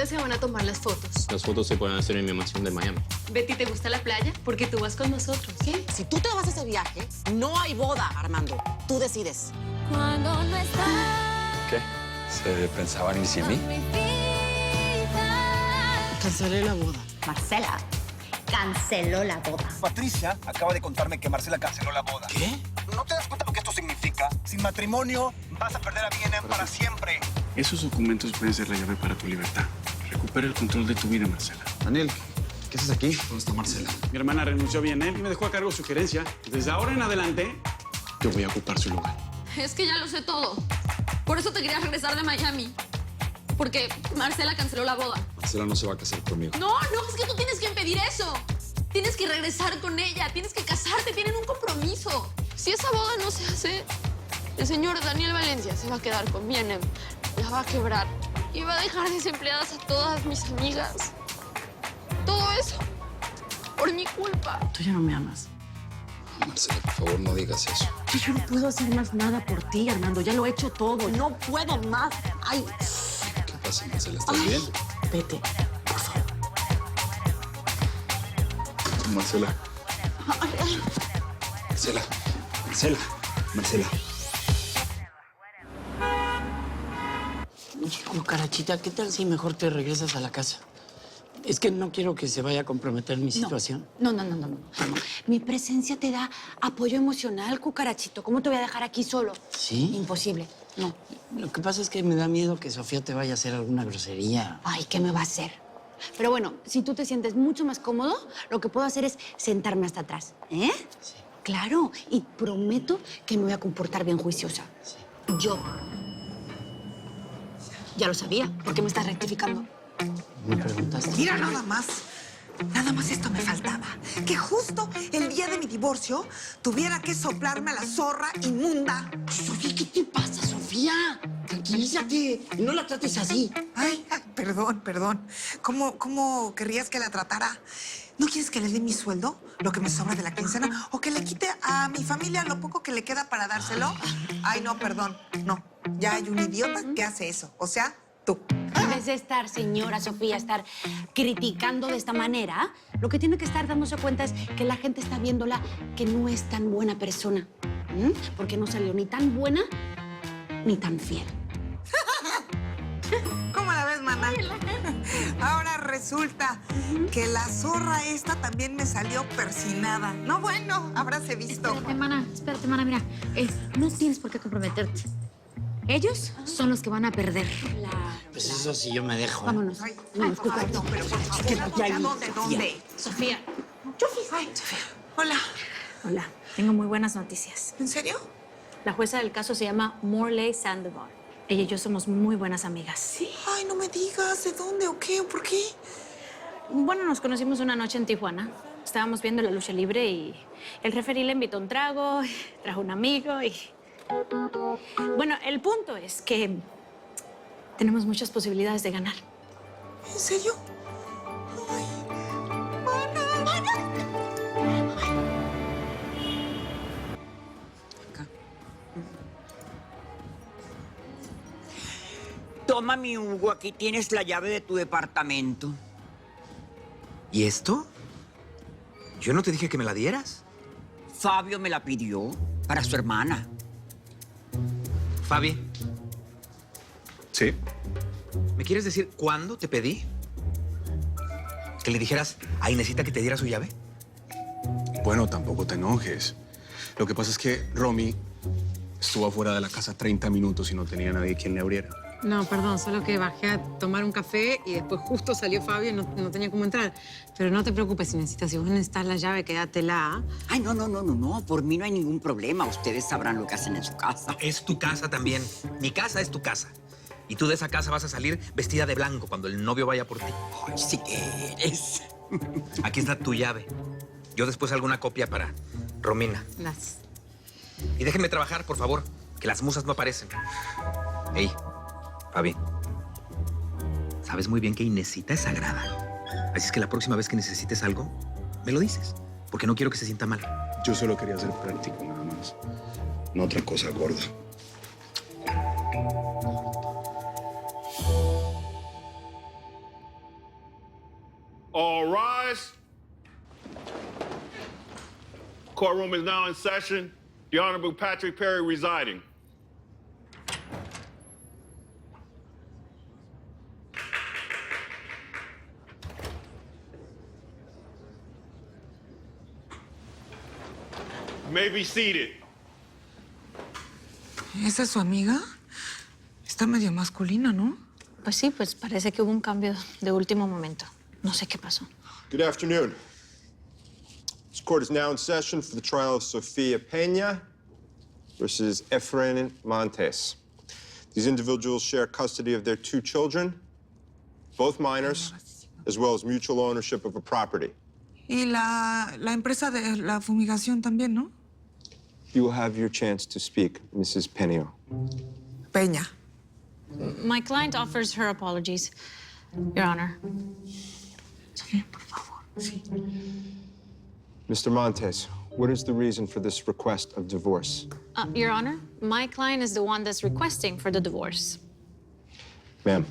dónde se van a tomar las fotos? Las fotos se pueden hacer en mi mansión de Miami. Betty, ¿te gusta la playa? Porque tú vas con nosotros. ¿Qué? Si tú te vas a ese viaje, no hay boda, Armando. Tú decides. Cuando no estás ¿Qué? ¿Se pensaban en sí en mí? en mi vida. Cancelé la boda. Marcela canceló la boda. Patricia acaba de contarme que Marcela canceló la boda. ¿Qué? ¿No te das cuenta lo que esto significa? Sin matrimonio vas a perder a B&M para siempre. Esos documentos pueden ser la llave para tu libertad. Recupera el control de tu vida, Marcela. Daniel, ¿qué haces aquí? ¿Dónde está Marcela? Mi hermana renunció bien él y me dejó a cargo su gerencia. Desde ahora en adelante, yo voy a ocupar su lugar. Es que ya lo sé todo. Por eso te quería regresar de Miami. Porque Marcela canceló la boda. Marcela no se va a casar conmigo. No, es que tú tienes que impedir eso. Tienes que regresar con ella, tienes que casarte, tienen un compromiso. Si esa boda no se hace, el señor Daniel Valencia se va a quedar con B&M, la va a quebrar y va a dejar desempleadas a todas mis amigas. Todo eso por mi culpa. Tú ya no me amas. Marcela, por favor, no digas eso. Yo no puedo hacer más nada por ti, Armando. Ya lo he hecho todo. No puedo más. Ay. ¿Qué pasa, Marcela? ¿Estás bien? Vete, por favor. Marcela. Marcela. Marcela. Marcela. Oye, cucarachita, ¿qué tal si mejor te regresas a la casa? Es que no quiero que se vaya a comprometer mi situación. No. Mi presencia te da apoyo emocional, cucarachito. ¿Cómo te voy a dejar aquí solo? ¿Sí? Imposible. No. Lo que pasa es que me da miedo que Sofía te vaya a hacer alguna grosería. Ay, ¿qué me va a hacer? Pero bueno, si tú te sientes mucho más cómodo, lo que puedo hacer es sentarme hasta atrás. ¿Eh? Sí. Claro. Y prometo que me voy a comportar bien juiciosa. Sí. Yo. Ya lo sabía. ¿Por qué me estás rectificando? ¿Me preguntaste? Mira, nada más esto me faltaba. Que justo el día de mi divorcio tuviera que soplarme a la zorra inmunda. Sofía, ¿qué te pasa, Sofía? Tranquilízate. No la trates así. Ay, perdón. ¿Cómo querrías que la tratara? ¿No quieres que le dé mi sueldo, lo que me sobra de la quincena? ¿O que le quite a mi familia lo poco que le queda para dárselo? Ay, no, perdón. No, ya hay un idiota que hace eso. O sea, tú. En vez de estar, señora Sofía, estar criticando de esta manera, lo que tiene que estar dándose cuenta es que la gente está viéndola que no es tan buena persona. Porque no salió ni tan buena ni tan fiel. ¿Cómo la ves, mana? Ahora resulta que la zorra esta también me salió persinada. No, bueno, habráse visto. Espérate, mana, mira. No tienes por qué comprometerte. Ellos son los que van a perder. Pues eso sí yo me dejo. Vámonos. Ay, Vámonos, no, pero ¿dónde? Sofía. Ay, Sofía. Hola. Hola. Tengo muy buenas noticias. ¿En serio? La jueza del caso se llama Morley Sandoval. Ella y yo somos muy buenas amigas. ¿Sí? Ay, no me digas. ¿De dónde o qué o por qué? Bueno, nos conocimos una noche en Tijuana. Estábamos viendo la lucha libre y el referí le invitó un trago, trajo un amigo y... Bueno, el punto es que tenemos muchas posibilidades de ganar. ¿En serio? Ay, Toma, mi Hugo, aquí tienes la llave de tu departamento. ¿Y esto? Yo no te dije que me la dieras. Fabio me la pidió para su hermana. Fabi, Sí. ¿me quieres decir cuándo te pedí? Que le dijeras a Inesita que te diera su llave. Bueno, tampoco te enojes. Lo que pasa es que Romy estuvo afuera de la casa 30 minutos y no tenía nadie quien le abriera. No, perdón, solo que bajé a tomar un café y después justo salió Fabio y no tenía cómo entrar. Pero no te preocupes, Inesita, si vos necesitas la llave, quédatela. Ay, no. Por mí no hay ningún problema. Ustedes sabrán lo que hacen en su casa. Es tu casa también. Mi casa es tu casa. Y tú de esa casa vas a salir vestida de blanco cuando el novio vaya por ti. Ay, sí eres. Aquí está tu llave. Yo después hago una copia para Romina. Gracias. Y déjenme trabajar, por favor, que las musas no aparecen. Ey, Fabi, sabes muy bien que Inesita es sagrada. Así es que la próxima vez que necesites algo, me lo dices. Porque no quiero que se sienta mal. Yo solo quería ser práctico, nada más. No otra cosa gorda. Courtroom is now in session. The Honorable Patrick Perry residing. You may be seated. ¿Esa es su amiga? Está medio masculina, ¿no? Pues sí, pues parece que hubo un cambio de último momento. No sé qué pasó. Good afternoon. This court is now in session for the trial of Sofia Peña versus Efrain Montes. These individuals share custody of their 2 children, both minors, as well as mutual ownership of a property. Y la empresa de la fumigación también, ¿no? You will have your chance to speak, Mrs. Peña. Peña. My client offers her apologies, Your Honor. Sí, por favor. Sí. Mr. Montes, what is the reason for this request of divorce? Your Honor, my client is the one that's requesting for the divorce. Ma'am,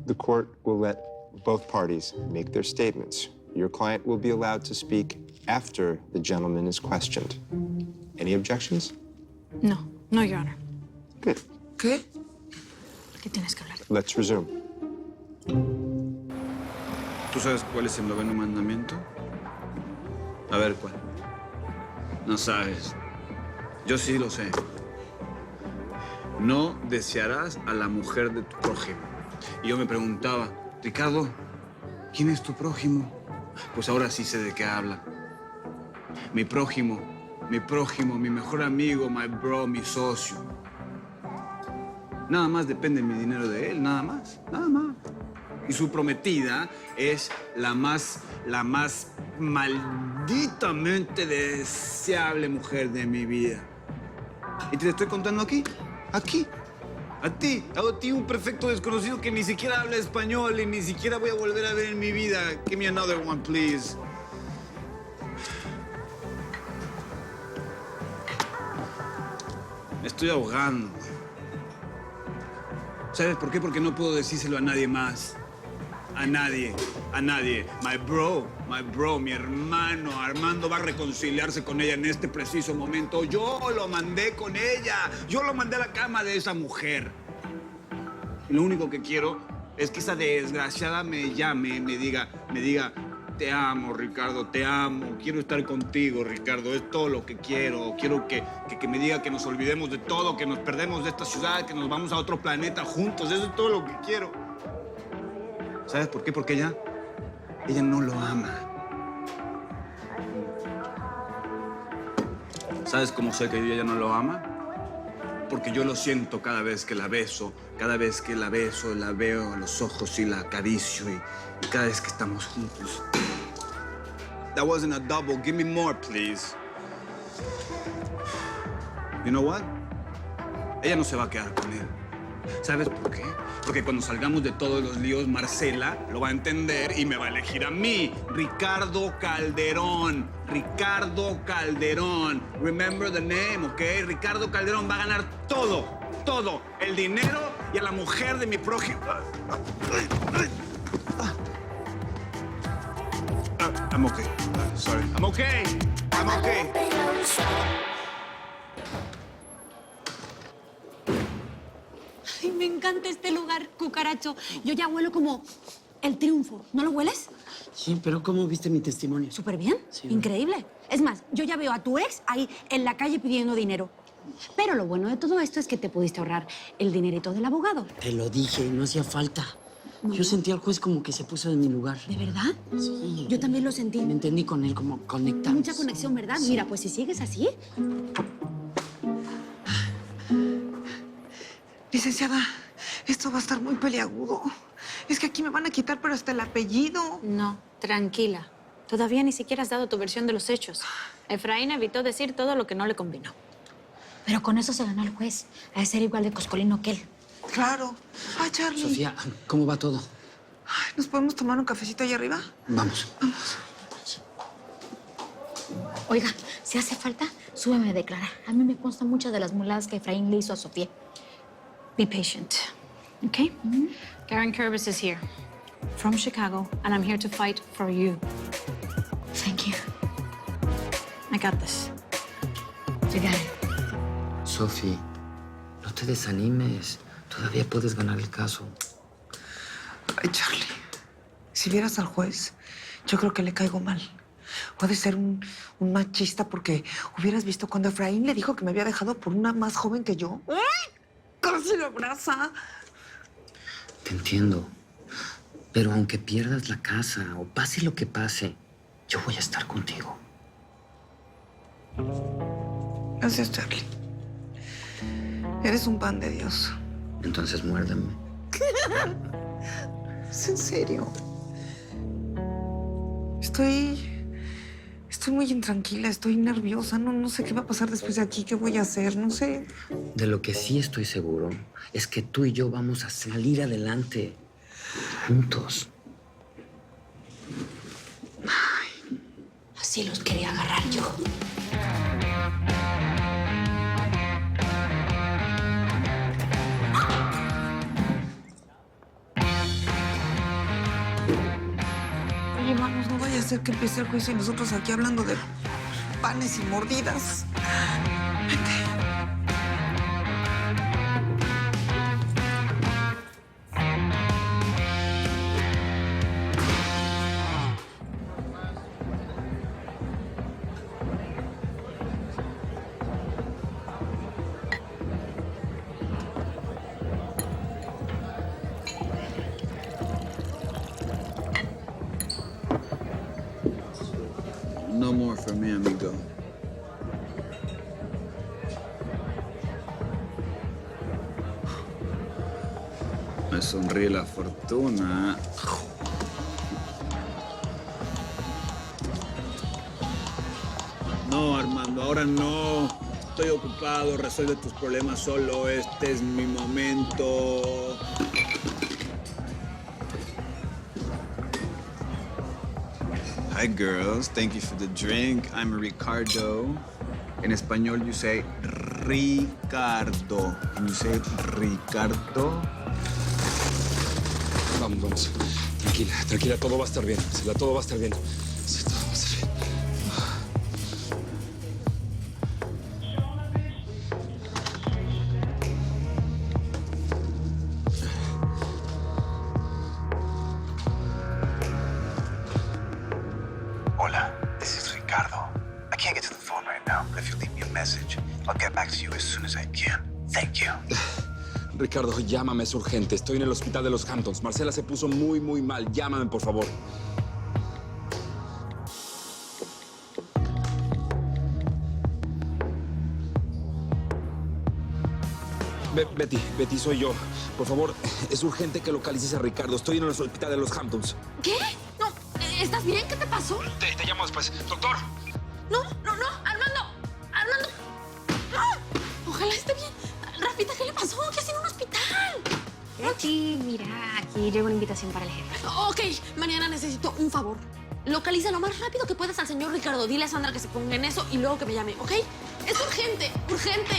the court will let both parties make their statements. Your client will be allowed to speak after the gentleman is questioned. Any objections? No, no, Your Honor. Good. ¿Qué? ¿Qué tienes que hablar? Let's resume. ¿Tú sabes cuál es el 9º mandamiento? A ver, ¿cuál? No sabes. Yo sí lo sé. No desearás a la mujer de tu prójimo. Y yo me preguntaba, Ricardo, ¿quién es tu prójimo? Pues ahora sí sé de qué habla. Mi prójimo, mi mejor amigo, my bro, mi socio. Nada más depende mi dinero de él, nada más. Y su prometida es la más malditamente deseable mujer de mi vida. Y te estoy contando aquí. A ti, un perfecto desconocido que ni siquiera habla español y ni siquiera voy a volver a ver en mi vida. Give me another one, please. Me estoy ahogando. ¿Sabes por qué? Porque no puedo decírselo a nadie más. A nadie. My bro, mi hermano Armando va a reconciliarse con ella en este preciso momento. Yo lo mandé con ella. Yo lo mandé a la cama de esa mujer. Y lo único que quiero es que esa desgraciada me llame, me diga, te amo, Ricardo, te amo. Quiero estar contigo, Ricardo. Es todo lo que quiero. Quiero que me diga que nos olvidemos de todo, que nos perdemos de esta ciudad, que nos vamos a otro planeta juntos. Eso es todo lo que quiero. ¿Sabes por qué? Porque ella no lo ama. ¿Sabes cómo sé que ella no lo ama? Porque yo lo siento cada vez que la beso, la veo a los ojos y la acaricio y cada vez que estamos juntos. That wasn't a double. Give me more, please. You know what? Ella no se va a quedar con él. ¿Sabes por qué? Porque cuando salgamos de todos los líos, Marcela lo va a entender y me va a elegir a mí, Ricardo Calderón. Remember the name, ¿ok? Ricardo Calderón va a ganar todo. El dinero y a la mujer de mi prójimo. I'm okay. Sorry. I'm okay. Ay, me encanta este lugar, cucaracho. Yo ya huelo como el triunfo. ¿No lo hueles? Sí, pero ¿cómo viste mi testimonio? Súper bien. Sí, Increíble. Es más, yo ya veo a tu ex ahí en la calle pidiendo dinero. Pero lo bueno de todo esto es que te pudiste ahorrar el dinerito del abogado. Te lo dije, no hacía falta. Yo sentí al juez como que se puso en mi lugar. ¿De verdad? Sí. Yo también lo sentí. Me entendí con él, como conectamos. Mucha conexión, ¿verdad? Sí. Mira, pues si sigues así... Licenciada, esto va a estar muy peliagudo. Es que aquí me van a quitar pero hasta el apellido. No, tranquila. Todavía ni siquiera has dado tu versión de los hechos. Efraín evitó decir todo lo que no le convino. Pero con eso se ganó el juez. Ha de ser igual de coscolino que él. Claro. Ay, Charlie. Sofía, ¿cómo va todo? Ay, ¿nos podemos tomar un cafecito allá arriba? Vamos. Oiga, si hace falta, súbeme a declarar. A mí me constan muchas de las muladas que Efraín le hizo a Sofía. Be patient, okay? Karen Curvis is here, from Chicago, and I'm here to fight for you. Thank you. I I got this. You got it. Sophie, no te desanimes. Todavía puedes ganar el caso. Ay, Charlie, si vieras al juez, yo creo que le caigo mal. Puede ser un machista porque hubieras visto cuando Efraín le dijo que me había dejado por una más joven que yo. ¡Ay! Casi lo abraza. Te entiendo. Pero aunque pierdas la casa o pase lo que pase, yo voy a estar contigo. Gracias, Charlie. Eres un pan de Dios. Entonces muérdeme. ¿Es en serio? Estoy muy intranquila, estoy nerviosa. No sé qué va a pasar después de aquí, qué voy a hacer, no sé. De lo que sí estoy seguro es que tú y yo vamos a salir adelante juntos. Así los quería agarrar yo. Oye, vamos, no vaya a ser que empiece el juicio y nosotros aquí hablando de panes y mordidas. No more for me, amigo. Me sonríe la fortuna. No, Armando, ahora no. Estoy ocupado, resuelve tus problemas solo. Este es mi momento. Hi, girls. Thank you for the drink. I'm Ricardo. En español, you say Ricardo. And you say Ricardo. Vamos, vamos. Tranquila, tranquila. Todo va a estar bien. Sila, todo va a estar bien. Sí, todo va a estar bien. Hola, this is Ricardo. I can't get to the phone right now, but if you leave me a message, I'll get back to you as soon as I can. Thank you. Ricardo, llámame, es urgente. Estoy en el hospital de los Hamptons. Marcela se puso muy, muy mal. Llámame, por favor. Betty, soy yo. Por favor, es urgente que localices a Ricardo. Estoy en el hospital de los Hamptons. ¿Qué? No, ¿estás bien? ¿Qué te pasó? Te llamo después. Doctor. No, Armando. No. Ojalá esté bien. Rafita, ¿qué le pasó? ¿Qué hace en un hospital? Betty, mira, aquí llegó una invitación para el jefe. Ok, Mariana, necesito un favor. Localiza lo más rápido que puedas al señor Ricardo. Dile a Sandra que se ponga en eso y luego que me llame, ¿ok? Es urgente, urgente.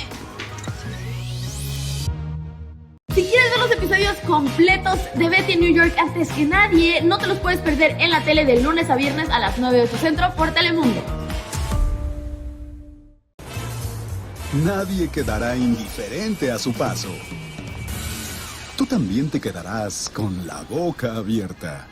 Si quieres ver los episodios completos de Betty en New York antes que nadie, no te los puedes perder en la tele de lunes a viernes a las 9 de tu centro por Telemundo. Nadie quedará indiferente a su paso. Tú también te quedarás con la boca abierta.